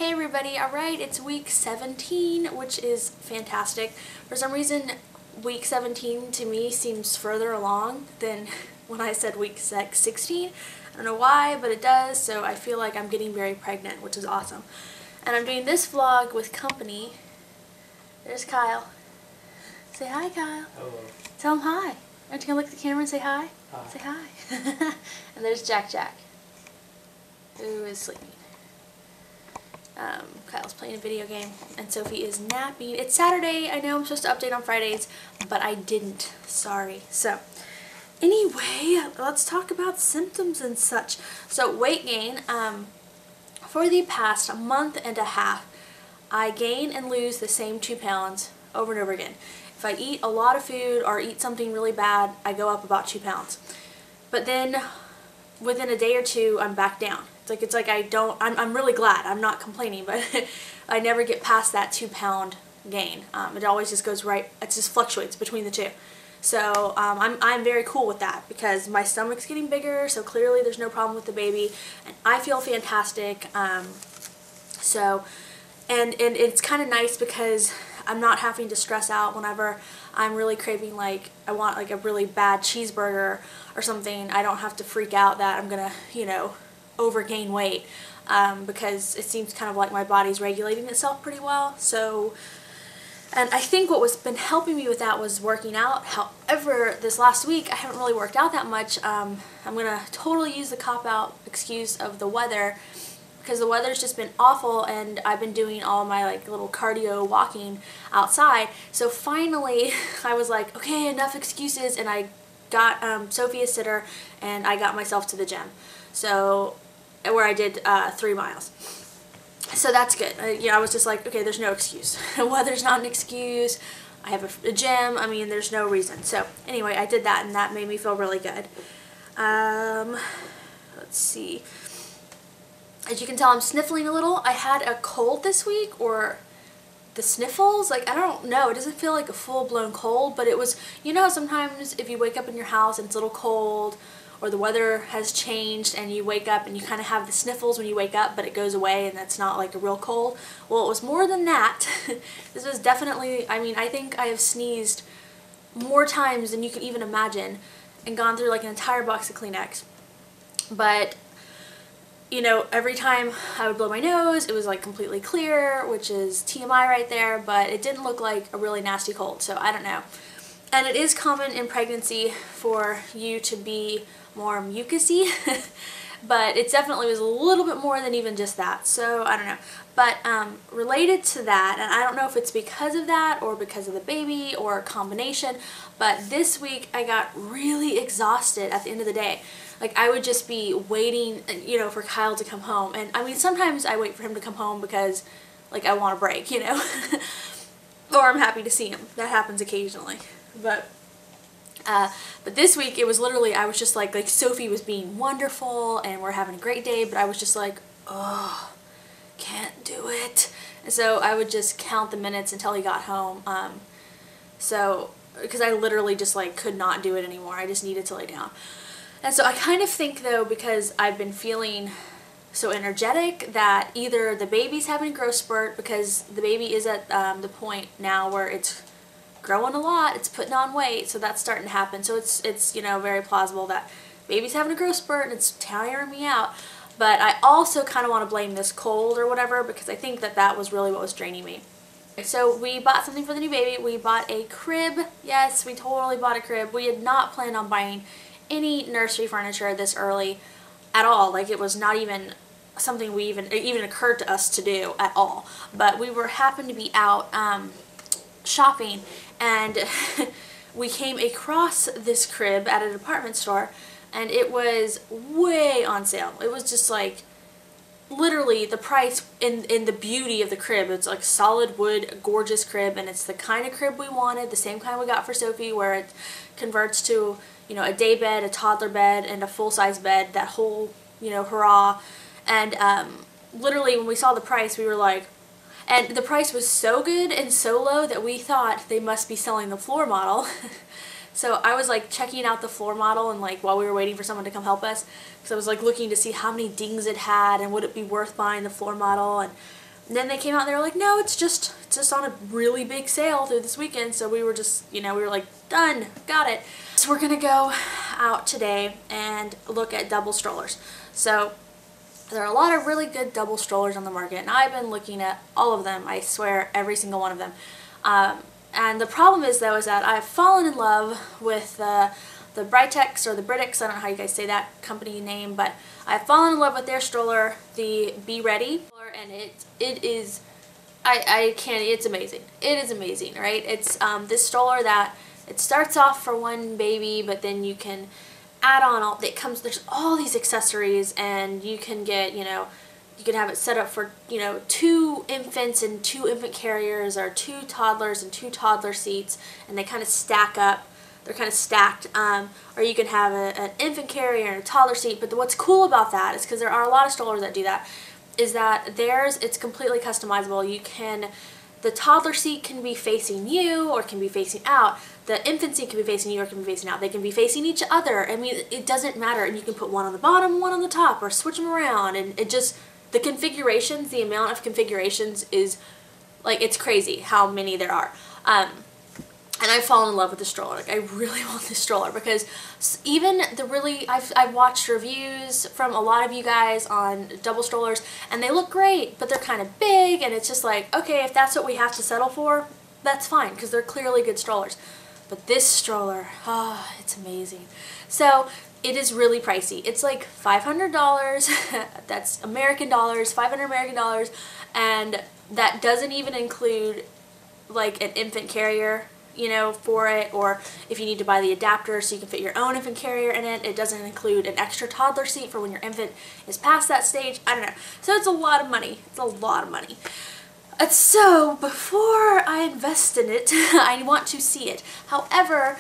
Hey everybody, alright, it's week 17, which is fantastic. For some reason, week 17 to me seems further along than when I said week 16. I don't know why, but it does, so I feel like I'm getting very pregnant, which is awesome. And I'm doing this vlog with company. There's Kyle. Say hi, Kyle. Hello. Tell him hi. Aren't you going to look at the camera and say hi? Hi. Say hi. And there's Jack, who is sleeping. Kyle's playing a video game, and Sophie is napping. It's Saturday. I know I'm supposed to update on Fridays, but I didn't. Sorry. So, anyway, let's talk about symptoms and such. So, weight gain. For the past month and a half, I gain and lose the same 2 pounds over and over again. If I eat a lot of food or eat something really bad, I go up about 2 pounds. But then, within a day or two, I'm back down. It's like I'm really glad. I'm not complaining, but I never get past that 2 pound gain. It always just goes right, it just fluctuates between the two. So I'm very cool with that because my stomach's getting bigger, so clearly there's no problem with the baby, and I feel fantastic. And it's kind of nice because I'm not having to stress out whenever I'm really craving, like, I want like a really bad cheeseburger or something. I don't have to freak out that I'm gonna, overgain weight because it seems kind of like my body's regulating itself pretty well. So, and I think what was been helping me with that was working out. However, this last week I haven't really worked out that much. I'm gonna totally use the cop-out excuse of the weather, because the weather's just been awful, and I've been doing all my like little cardio walking outside. So finally I was like, okay, enough excuses, and I got Sophie a sitter, and I got myself to the gym. So, where I did 3 miles. So that's good. I was just like, okay, there's no excuse. Weather's not an excuse. I have a gym. I mean, there's no reason. So anyway, I did that, and that made me feel really good. Let's see. As you can tell, I'm sniffling a little. I had a cold this week, or the sniffles, like, I don't know, it doesn't feel like a full-blown cold, but it was, sometimes if you wake up in your house and it's a little cold, or the weather has changed and you wake up and you kind of have the sniffles when you wake up, but it goes away and that's not like a real cold. Well, it was more than that. This was definitely, I think I have sneezed more times than you can even imagine and gone through like an entire box of Kleenex. But every time I would blow my nose, it was like completely clear, which is TMI right there, but it didn't look like a really nasty cold, so I don't know. And it is common in pregnancy for you to be more mucusy, but it definitely was a little bit more than even just that, so I don't know. But related to that, and I don't know if it's because of that or because of the baby or a combination, but this week I got really exhausted at the end of the day. Like, I would just be waiting, for Kyle to come home. And I mean, sometimes I wait for him to come home because, like, I want a break, or I'm happy to see him. That happens occasionally. But this week it was literally, I was just like Sophie was being wonderful and we're having a great day, but I was just like, oh, can't do it. And so I would just count the minutes until he got home. Because I literally just like could not do it anymore. I just needed to lay down. And so I kind of think, though, because I've been feeling so energetic, that either the baby's having a growth spurt, because the baby is at the point now where it's growing a lot, it's putting on weight, so that's starting to happen. So it's very plausible that baby's having a growth spurt and it's tiring me out. But I also kind of want to blame this cold or whatever, because I think that was really what was draining me. So we bought something for the new baby. We bought a crib. Yes, we totally bought a crib. We had not planned on buying any nursery furniture this early at all. Like, it was not even something it even occurred to us to do at all. But we happened to be out shopping, and we came across this crib at a department store, and it was way on sale. It was just like literally the price in the beauty of the crib. It's like solid wood, gorgeous crib, and it's the kind of crib we wanted, the same kind we got for Sophie, where it converts to a day bed, a toddler bed, and a full-size bed, that whole, hurrah. And literally when we saw the price, we were like, and the price was so good and so low that we thought they must be selling the floor model. So I was like checking out the floor model, and like while we were waiting for someone to come help us, because I was like looking to see how many dings it had and would it be worth buying the floor model. And then they came out and they were like, no, it's just on a really big sale through this weekend. So we were just, you know, we were like, done, got it. So we're gonna go out today and look at double strollers. So there are a lot of really good double strollers on the market, and I've been looking at all of them. I swear, every single one of them. And the problem is, though, is that I've fallen in love with the Britex or the Britex, I don't know how you guys say that company name, but I've fallen in love with their stroller, the Be Ready, and it is, I can't, it's amazing. It is amazing, right? It's this stroller that, it starts off for one baby, but then you can add on there's all these accessories, and you can get, you know, you can have it set up for, you know, 2 infants and 2 infant carriers, or 2 toddlers and 2 toddler seats, and they kind of stack up. They're kind of stacked. Or you can have an infant carrier and a toddler seat. But what's cool about that is, because there are a lot of strollers that do that, is that theirs, it's completely customizable. You can, the toddler seat can be facing you or can be facing out. The infant seat can be facing you or can be facing out. They can be facing each other. I mean, it doesn't matter. And you can put one on the bottom, one on the top, or switch them around. And it just, the configurations, the amount of configurations is, like, it's crazy how many there are. And I've fallen in love with the stroller. Like, I really want this stroller, because even the really, I've watched reviews from a lot of you guys on double strollers, and they look great, but they're kind of big, and it's just like, okay, if that's what we have to settle for, that's fine, because they're clearly good strollers. But this stroller, oh, it's amazing. So it is really pricey. It's like $500, that's American dollars, 500 American dollars, and that doesn't even include like an infant carrier, you know, for it, or if you need to buy the adapter so you can fit your own infant carrier in it. It doesn't include an extra toddler seat for when your infant is past that stage. I don't know. So it's a lot of money. It's a lot of money. And so before I invest in it, I want to see it. However,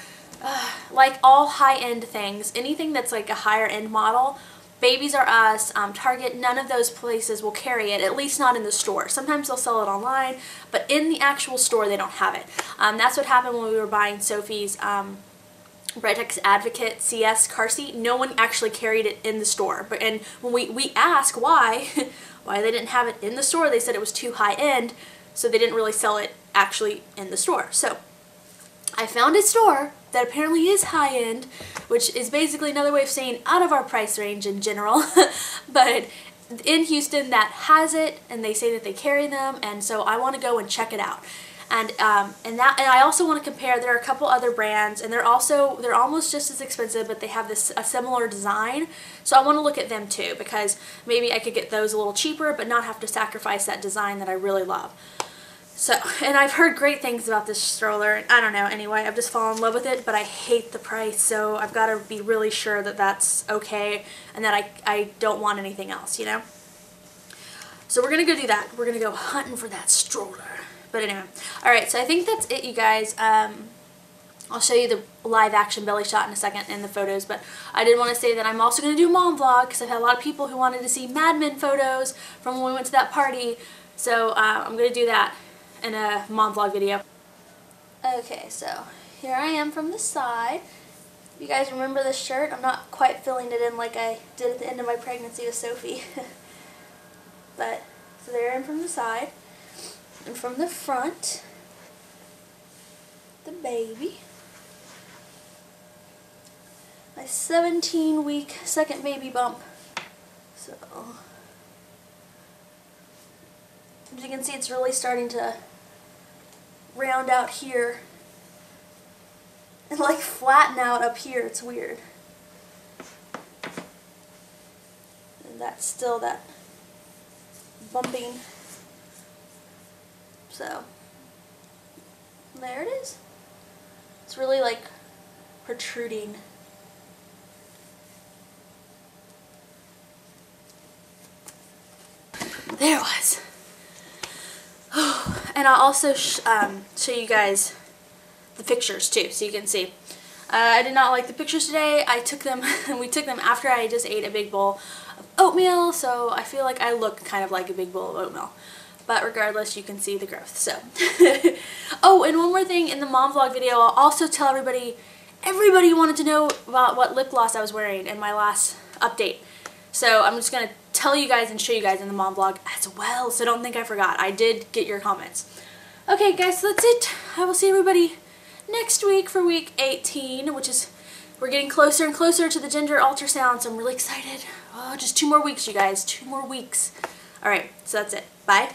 like all high-end things, anything that's like a higher end model, Babies R Us, Target, none of those places will carry it, at least not in the store. Sometimes they'll sell it online, but in the actual store they don't have it. That's what happened when we were buying Sophie's Britex Advocate CS car seat. No one actually carried it in the store. And when we asked why, why they didn't have it in the store, they said it was too high-end, so they didn't really sell it actually in the store. So I found a store that apparently is high-end, which is basically another way of saying out of our price range in general, but in Houston that has it, and they say that they carry them, and so I want to go and check it out. And I also want to compare. There are a couple other brands, and they're almost just as expensive, but they have a similar design. So I want to look at them too, because maybe I could get those a little cheaper, but not have to sacrifice that design that I really love. So, and I've heard great things about this stroller, and I don't know, anyway, I've just fallen in love with it, but I hate the price, so I've got to be really sure that that's okay, and that I don't want anything else, you know? So we're going to go do that. We're going to go hunting for that stroller. But anyway, alright, so I think that's it, you guys. I'll show you the live action belly shot in a second and the photos, but I did want to say that I'm also going to do a mom vlog, because I've had a lot of people who wanted to see Mad Men photos from when we went to that party, so I'm going to do that in a mom vlog video. Okay, so here I am from the side. You guys remember this shirt? I'm not quite filling it in like I did at the end of my pregnancy with Sophie. But, so there I am from the side. And from the front, the baby. My 17-week second baby bump. So, as you can see, it's really starting to round out here and like flatten out up here. It's weird. And that's still that bumping. So there it is. It's really like protruding. There it was. And I'll also show you guys the pictures too, so you can see. I did not like the pictures today. I took them, we took them after I just ate a big bowl of oatmeal, so I feel like I look kind of like a big bowl of oatmeal. But regardless, you can see the growth, so. Oh, and one more thing, in the mom vlog video, I'll also tell everybody wanted to know about what lip gloss I was wearing in my last update. So I'm just going to tell you guys and show you guys in the mom vlog as well. So don't think I forgot. I did get your comments. Okay guys, so that's it. I will see everybody next week for week 18, which is, we're getting closer and closer to the gender ultrasound, so I'm really excited. Oh, just 2 more weeks, you guys. 2 more weeks. Alright, so that's it. Bye.